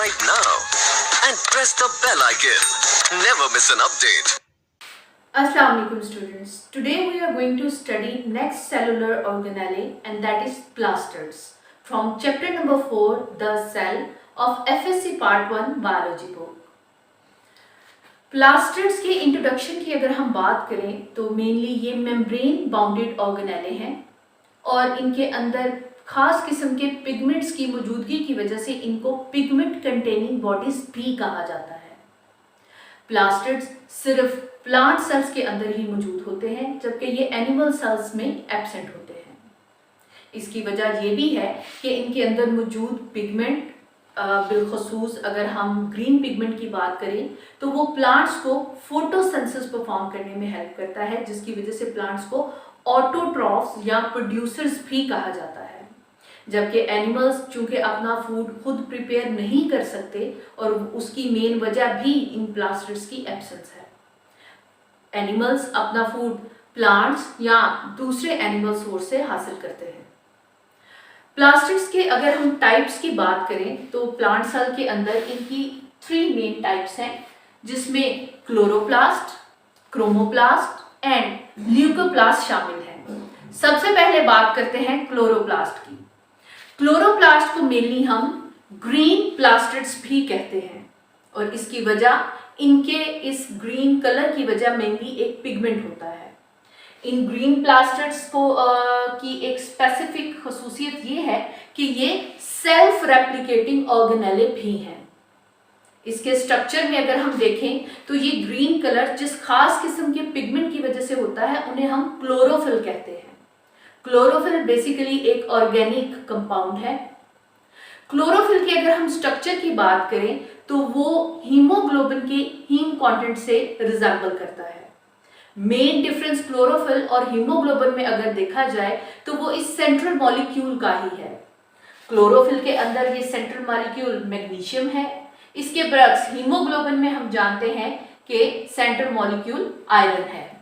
subscribe now and press the bell icon. Never miss an update. Assalamu alaikum students. Today we are going to study next cellular organelle and that is plastids from chapter number 4 the cell of FSC part 1 biology book. Plastids के introduction की अगर हम बात करें तो mainly ये membrane bounded ऑर्गेनेले हैं और इनके अंदर खास किस्म के पिगमेंट्स की मौजूदगी की वजह से इनको पिगमेंट कंटेनिंग बॉडीज भी कहा जाता है। प्लास्टिड्स सिर्फ प्लांट सेल्स के अंदर ही मौजूद होते हैं जबकि ये एनिमल सेल्स में एब्सेंट होते हैं। इसकी वजह ये भी है कि इनके अंदर मौजूद पिगमेंट बिलखसूस अगर हम ग्रीन पिगमेंट की बात करें तो वो प्लांट्स को फोटोसिंथेसिस परफॉर्म करने में हेल्प करता है, जिसकी वजह से प्लांट्स को ऑटोट्रॉफ्स या प्रोड्यूसर्स भी कहा जाता है। जबकि एनिमल्स चूंकि अपना फूड खुद प्रिपेयर नहीं कर सकते और उसकी मेन वजह भी इन प्लास्टिड्स की एब्सेंस है। एनिमल्स अपना फूड प्लांट्स या दूसरे एनिमल सोर्स से हासिल करते हैं। प्लास्टिड्स के अगर हम टाइप्स की बात करें तो प्लांट सेल के अंदर इनकी 3 मेन टाइप्स हैं, जिसमें क्लोरोप्लास्ट, क्रोमोप्लास्ट एंड ल्यूकोप्लास्ट शामिल हैं। सबसे पहले बात करते हैं क्लोरोप्लास्ट की। क्लोरोप्लास्ट को मेनली हम ग्रीन प्लास्टिड्स भी कहते हैं और इसकी वजह इनके इस ग्रीन कलर की वजह मेनली एक पिगमेंट होता है। इन ग्रीन प्लास्टिड्स को की एक स्पेसिफिक खसूसियत ये है कि ये सेल्फ रेप्लिकेटिंग ऑर्गेनेले भी हैं। इसके स्ट्रक्चर में अगर हम देखें तो ये ग्रीन कलर जिस खास किस्म के पिगमेंट की वजह से होता है उन्हें हम क्लोरोफिल कहते हैं। क्लोरोफिल बेसिकली एक ऑर्गेनिक कंपाउंड है। क्लोरोफिल के अगर हम स्ट्रक्चर की बात करें तो वो हीमोग्लोबिन के हीम कंटेंट से रिजेंबल करता है। मेन डिफरेंस क्लोरोफिल और हीमोग्लोबिन में अगर देखा जाए तो वो इस सेंट्रल मॉलिक्यूल का ही है। क्लोरोफिल के अंदर ये सेंट्रल मॉलिक्यूल मैग्नीशियम है, इसके बरक्स हीमोग्लोबिन में हम जानते हैं कि सेंट्रल मॉलिक्यूल आयरन है।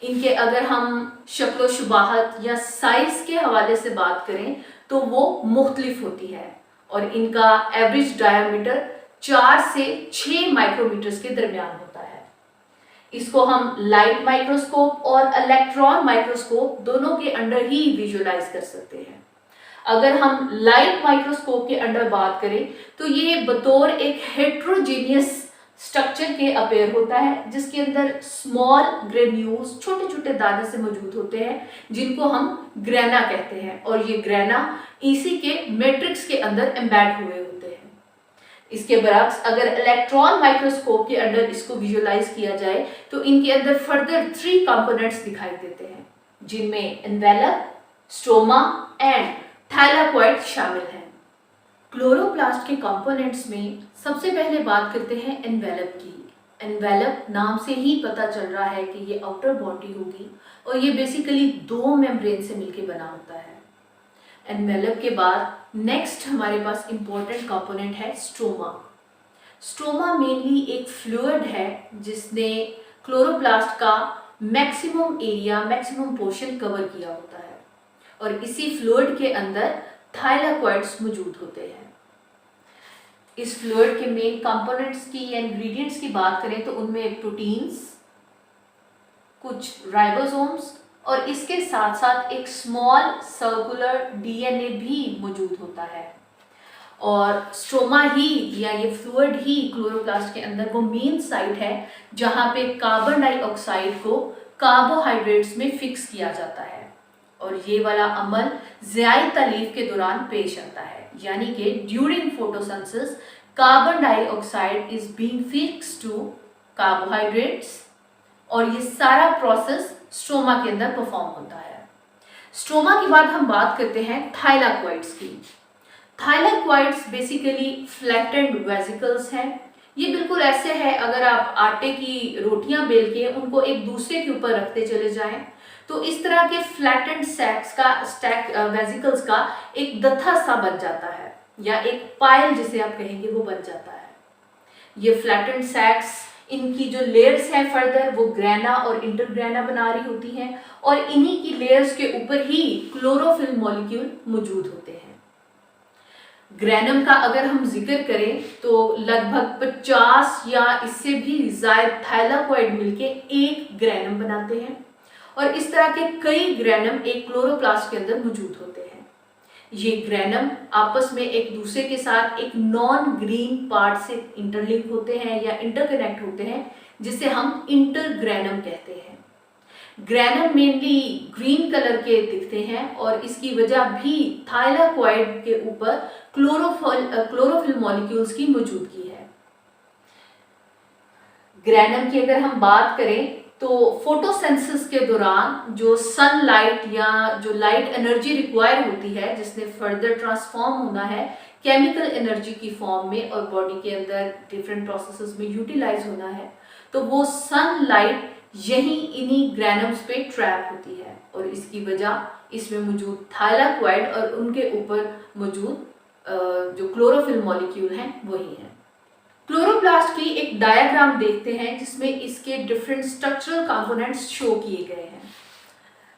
इनके अगर हम शक्ल शुबाहत या साइज के हवाले से बात करें तो वो मुख्तलिफ होती है और इनका एवरेज डायमीटर 4 से 6 माइक्रोमीटर्स के दरमियान होता है। इसको हम लाइट माइक्रोस्कोप और इलेक्ट्रॉन माइक्रोस्कोप दोनों के अंडर ही विजुअलाइज कर सकते हैं। अगर हम लाइट माइक्रोस्कोप के अंडर बात करें तो ये बतौर एक हेट्रोजीनियस स्ट्रक्चर के अपेयर होता है, जिसके अंदर स्मॉल ग्रेन्यूल्स छोटे छोटे दाने से मौजूद होते हैं जिनको हम ग्रेना कहते हैं और ये ग्रेना इसी के मैट्रिक्स के अंदर एम्बेड हुए होते हैं। इसके बरक्स अगर इलेक्ट्रॉन माइक्रोस्कोप के अंदर इसको विजुअलाइज किया जाए तो इनके अंदर फर्दर 3 कंपोनेंट्स दिखाई देते हैं, जिनमें एनवेलप, स्ट्रोमा एंड थाइलाकोइड शामिल हैं। क्लोरोप्लास्ट के कंपोनेंट्स में सबसे पहले बात करते हैं एनवेलप की। एनवेलप नाम से ही पता चल रहा है कि ये आउटर बॉडी होगी और ये बेसिकली 2 मेम्ब्रेन से मिलकर बना होता है। एनवेलप के बाद नेक्स्ट हमारे पास इंपॉर्टेंट कंपोनेंट है स्ट्रोमा। स्ट्रोमा मेनली एक फ्लूइड है जिसने क्लोरोप्लास्ट का maximum area, maximum portion cover किया होता है और इसी फ्लूइड के अंदर थाइलाकोइड्स मौजूद होते हैं। इस फ्लूइड के मेन कंपोनेंट्स की या इंग्रेडिएंट्स की बात करें तो उनमें प्रोटीन्स, कुछ राइबोसोम्स और इसके साथ साथ एक स्मॉल सर्कुलर डीएनए भी मौजूद होता है। और स्ट्रोमा ही या ये फ्लूइड ही क्लोरोप्लास्ट के अंदर वो मेन साइट है जहां पे कार्बन डाइऑक्साइड को कार्बोहाइड्रेट्स में फिक्स किया जाता है और ये वाला अमल ज़ियाई तलीफ के दौरान पेश आता है, यानी कि during photosynthesis carbon dioxide is being fixed to carbohydrates और ये सारा प्रोसेस स्ट्रोमा के अंदर परफॉर्म होता है। स्ट्रोमा के बाद हम बात करते हैं थाइलाकोइड्स की। थाइलाकोइड्स बेसिकली फ्लैटेंड वेसिकल्स हैं। ये बिल्कुल ऐसे है अगर आप आटे की रोटियां बेल के उनको एक दूसरे के ऊपर रखते चले जाएं तो इस तरह के फ्लैटेंड सैक्स का स्टैक वेसिकल्स का एक दत्था सा बन जाता है या एक पायल जिसे आप कहेंगे वो बन जाता है। ये फ्लैटेंड सैक्स इनकी जो लेयर्स हैं फर्दर वो ग्रेना और इंटरग्रेना बना रही होती हैं और इन्हीं की लेयर्स के ऊपर ही क्लोरोफिल मॉलिक्यूल मौजूद होते हैं। ग्रैनम का अगर हम जिक्र करें तो लगभग 50 या इससे भी ज्यादा थाइलाकोइड मिलके एक ग्रैनम बनाते हैं और इस तरह के कई ग्रैनम एक क्लोरोप्लास्ट के अंदर मौजूद होते हैं। ये ग्रैनम आपस में एक दूसरे के साथ एक नॉन ग्रीन पार्ट से इंटरलिंक होते हैं या इंटरकनेक्ट होते हैं, जिसे हम इंटरग्रैनम कहते हैं। ग्रैनम मेनली ग्रीन कलर के दिखते हैं और इसकी वजह भी थाइलाकोइड के ऊपर क्लोरोफिल मॉलिक्यूल्स की मौजूदगी है। ग्रैनम की अगर हम बात करें तो फोटोसिंथेसिस के दौरान जो सनलाइट या जो लाइट एनर्जी रिक्वायर होती है, जिसने फर्दर ट्रांसफॉर्म होना है केमिकल एनर्जी की फॉर्म में और बॉडी के अंदर डिफरेंट प्रोसेसेस में यूटिलाइज होना है, तो वो सनलाइट यहीं इन्हीं ग्रैनम्स पे ट्रैप होती है और इसकी वजह इसमें मौजूद थाइलाकोइड और उनके ऊपर मौजूद जो क्लोरोफिल मॉलिक्यूल हैं वही है। क्लोरोप्लास्ट की एक डायग्राम देखते हैं जिसमें इसके डिफरेंट स्ट्रक्चरल कंपोनेंट्स शो किए गए हैं।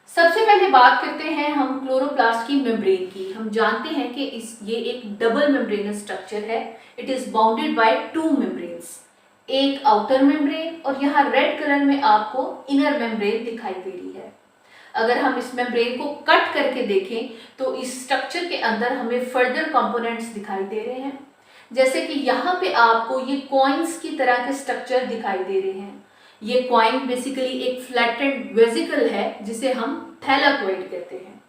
सबसे पहले बात करते हैं हम क्लोरोप्लास्ट की मेम्ब्रेन की। हम जानते हैं कि ये एक डबल मेम्ब्रेनस स्ट्रक्चर है। It is bounded by two membranes, एक आउटर मेम्ब्रेन और यहाँ रेड कलर में आपको इनर मेम्ब्रेन दिखाई दे रही है। अगर हम इस मेम्ब्रेन को कट करके देखें तो इस स्ट्रक्चर के अंदर हमें फर्दर कंपोनेंट्स दिखाई दे रहे हैं, जैसे कि यहाँ पे आपको ये कॉइन्स की तरह के स्ट्रक्चर दिखाई दे रहे हैं। ये कॉइन बेसिकली एक फ्लैटेंड वेसिकल है जिसे हम थैलाकोइड कहते हैं।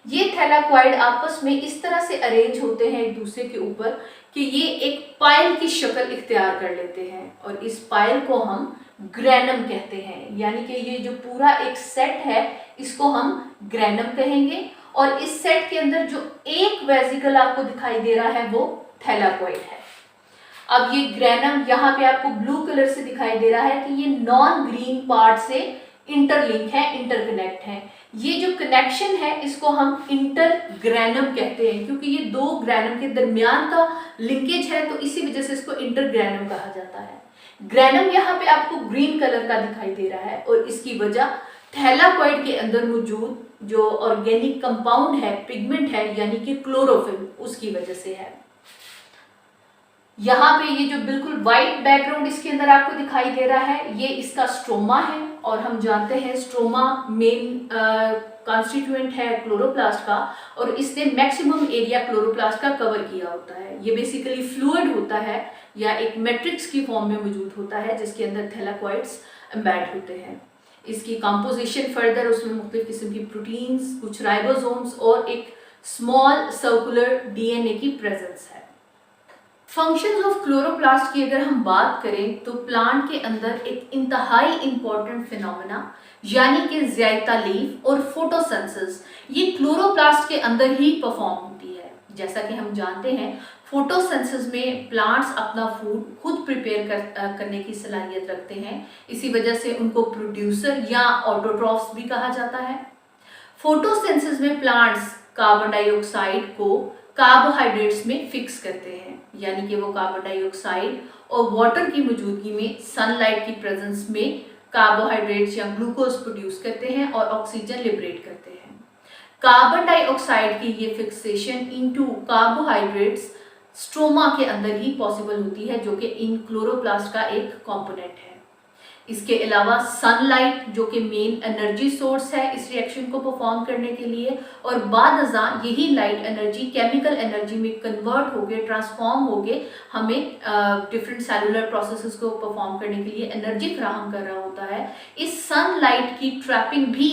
ये थैलाकोइड आपस में इस तरह से अरेंज होते हैं एक दूसरे के ऊपर कि ये एक पाइल की शक्ल इख्तियार कर लेते हैं और इस पाइल को हम ग्रैनम कहते हैं। यानी कि ये जो पूरा एक सेट है इसको हम ग्रैनम कहेंगे और इस सेट के अंदर जो एक वेसिकल आपको दिखाई दे रहा है वो थैलाकोइड है। अब ये ग्रैनम यहाँ पे आपको ब्लू कलर से दिखाई दे रहा है कि ये नॉन ग्रीन पार्ट से इंटरलिंक है, इंटरकनेक्ट है। ये जो कनेक्शन है इसको हम इंटरग्रैनम कहते हैं क्योंकि ये दो ग्रैनम के दरमियान का लिंकेज है, तो इसी वजह से इसको इंटरग्रैनम कहा जाता है। ग्रैनम यहाँ पे आपको ग्रीन कलर का दिखाई दे रहा है और इसकी वजह थैलाकोइड के अंदर मौजूद जो ऑर्गेनिक कंपाउंड है, पिगमेंट है यानी कि क्लोरोफिल, उसकी वजह से है। यहाँ पे ये जो बिल्कुल वाइट बैकग्राउंड इसके अंदर आपको दिखाई दे रहा है ये इसका स्ट्रोमा है और हम जानते हैं स्ट्रोमा मेन कॉन्स्टिट्यूएंट है क्लोरोप्लास्ट का और इसने मैक्सिमम एरिया क्लोरोप्लास्ट का कवर किया होता है। ये बेसिकली फ्लूइड होता है या एक मैट्रिक्स की फॉर्म में मौजूद होता है जिसके अंदर थैलाकोइड्स एम्बेड होते हैं। इसकी कंपोजिशन फर्दर उसमें मुख्तलिफ किस्म की प्रोटीन्स, कुछ राइबोसोम्स और एक स्मॉल सर्कुलर डीएनए की प्रेजेंस है। फंक्शंस ऑफ क्लोरोप्लास्ट की अगर हम बात करें तो प्लांट के अंदर एक इंतहाई इंपॉर्टेंट फिनोमेना यानी कि ज़्यायता लीफ और फोटोसिंथेसिस ये क्लोरोप्लास्ट के अंदर ही परफॉर्म होती है। जैसा कि हम जानते हैं फोटोसिंथेसिस में प्लांट्स अपना फूड खुद प्रिपेयर करने की सलाहियत रखते हैं, इसी वजह से उनको प्रोड्यूसर या ऑटोट्रॉफ्स भी कहा जाता है। फोटोसिंथेसिस में प्लांट्स कार्बन डाइऑक्साइड को कार्बोहाइड्रेट्स में फिक्स करते हैं, यानी कि वो कार्बन डाइऑक्साइड और वाटर की मौजूदगी में सनलाइट की प्रेजेंस में कार्बोहाइड्रेट्स या ग्लूकोज प्रोड्यूस करते हैं और ऑक्सीजन लिबरेट करते हैं। कार्बन डाइऑक्साइड की ये फिक्सेशन इनटू कार्बोहाइड्रेट्स स्ट्रोमा के अंदर ही पॉसिबल होती है जो कि इन क्लोरोप्लास्ट का एक कंपोनेंट है। इसके अलावा सनलाइट जो कि मेन एनर्जी सोर्स है इस रिएक्शन को परफॉर्म करने के लिए और बादअज़ां यही लाइट एनर्जी केमिकल एनर्जी में कन्वर्ट होके ट्रांसफॉर्म होके हमें डिफरेंट सेलुलर प्रोसेसेस को परफॉर्म करने के लिए एनर्जी फराहम कर रहा होता है। इस सनलाइट की ट्रैपिंग भी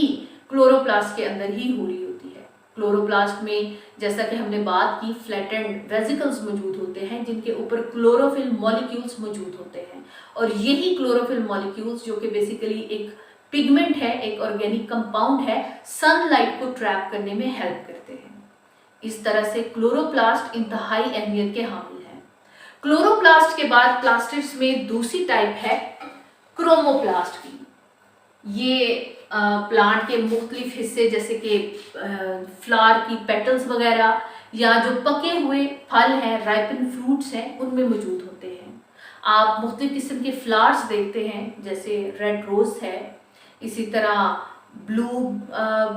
क्लोरोप्लास्ट के अंदर ही हो रही होती है। क्लोरोप्लास्ट में जैसा कि हमने बात की फ्लैटेंड वेसिकल्स मौजूद होते हैं जिनके ऊपर क्लोरोफिल मॉलिक्यूल्स मौजूद होते हैं और यही क्लोरोफिल मॉलिक्यूल्स जो कि बेसिकली एक पिगमेंट है, एक ऑर्गेनिक कंपाउंड है, सनलाइट को ट्रैप करने में हेल्प करते हैं। इस तरह से क्लोरोप्लास्ट इंतहाई अहमियत के हामिल हैं। क्लोरोप्लास्ट के बाद प्लास्टिड्स में दूसरी टाइप है क्रोमोप्लास्ट की। ये प्लांट के मुख्तलिफ हिस्से जैसे कि फ्लावर की पेटल्स वगैरह या जो पके हुए फल हैं, राइपन फ्रूट्स हैं, उनमें मौजूद होते हैं। आप मुख्तलिफ किस्म के फ्लावर्स देखते हैं जैसे रेड रोज है, इसी तरह ब्लू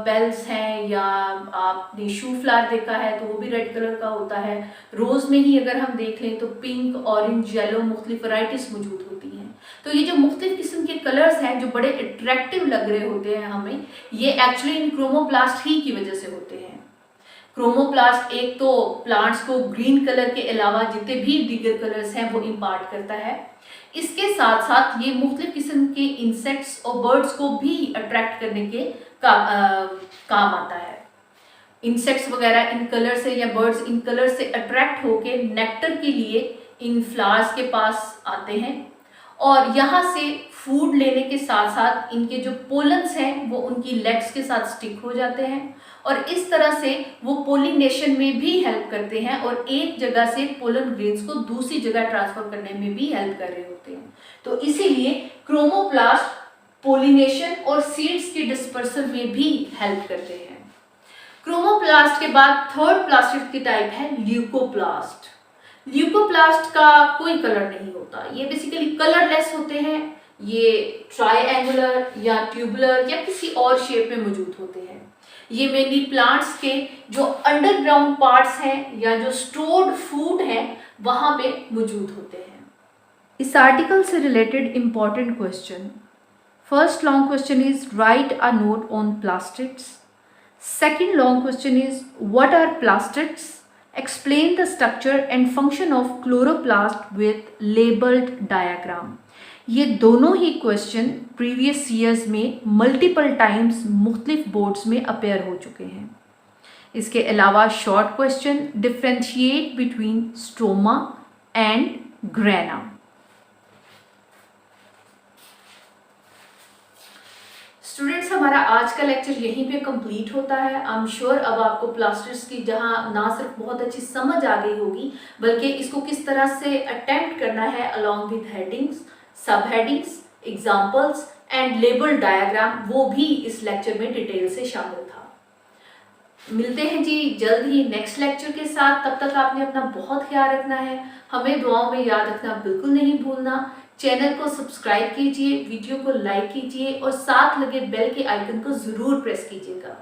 बेल्स हैं, या आपने शू फ्लावर देखा है तो वो भी रेड कलर का होता है। रोज़ में ही अगर हम देख लें तो पिंक, ऑरेंज, येलो मुख्तलिफ वैरायटीज़ मौजूद होती हैं। तो ये जो मुख्तलिफ किस्म के कलर्स हैं जो बड़े अट्रैक्टिव लग रहे होते हैं हमें, ये एक्चुअली इन क्रोमोप्लास्ट ही की वजह से होते हैं। क्रोमोप्लास्ट एक तो प्लांट्स को ग्रीन कलर के अलावा जितने भी दीगर कलर्स हैं वो इम्पार्ट करता है। इसके साथ साथ ये मुख्तलिफ किस्म के इंसेक्ट्स और बर्ड्स को भी अट्रैक्ट करने के काम आता है। इंसेक्ट्स वगैरह इन कलर से या बर्ड्स इन कलर से अट्रैक्ट होके नेक्टर के लिए इन फ्लावर्स के पास आते हैं और यहाँ से फूड लेने के साथ साथ इनके जो पोलन्स हैं वो उनकी लेग्स के साथ स्टिक हो जाते हैं और इस तरह से वो पोलिनेशन में भी हेल्प करते हैं और एक जगह से पोलन ग्रेन्स को दूसरी जगह ट्रांसफर करने में भी हेल्प कर रहे होते हैं। तो इसीलिए क्रोमोप्लास्ट पोलिनेशन और सीड्स के डिस्पर्सल में भी हेल्प करते हैं। क्रोमोप्लास्ट के बाद थर्ड प्लास्टिड की टाइप है ल्यूकोप्लास्ट। ल्यूकोप्लास्ट का कोई कलर नहीं होता, ये बेसिकली कलरलेस होते हैं। ये ट्रायंगुलर या ट्यूबुलर या किसी और शेप में मौजूद होते हैं। ये मेनली प्लांट्स के जो अंडरग्राउंड पार्ट्स हैं या जो स्टोर्ड फूड है वहां पे मौजूद होते हैं। इस आर्टिकल से related important question, first long question is write a note on plastids. Second long question is what are plastids, explain the structure and function of chloroplast with labeled diagram। ये दोनों ही क्वेश्चन प्रीवियस ईयर्स में multiple times मुख्तलिफ boards में appear हो चुके हैं। इसके अलावा short question differentiate between stroma and grana. Students, हमारा आज का लेक्चर यहीं पे कंप्लीट होता है। आई एम श्योर अब आपको प्लास्टिड्स की जहां ना सिर्फ बहुत अच्छी समझ आ गई होगी बल्कि इसको किस तरह से अटेम्प्ट करना है अलॉन्ग विद हेडिंग्स, सब headings, examples and label diagram, वो भी इस लेक्चर में डिटेल से शामिल था। मिलते हैं जी जल्द ही नेक्स्ट लेक्चर के साथ। तब तक आपने अपना बहुत ख्याल रखना है, हमें दुआओं में याद रखना बिल्कुल नहीं भूलना। चैनल को सब्सक्राइब कीजिए, वीडियो को लाइक कीजिए और साथ लगे बेल के आइकन को जरूर प्रेस कीजिएगा।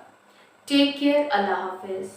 टेक केयर, अल्लाह हाफिज।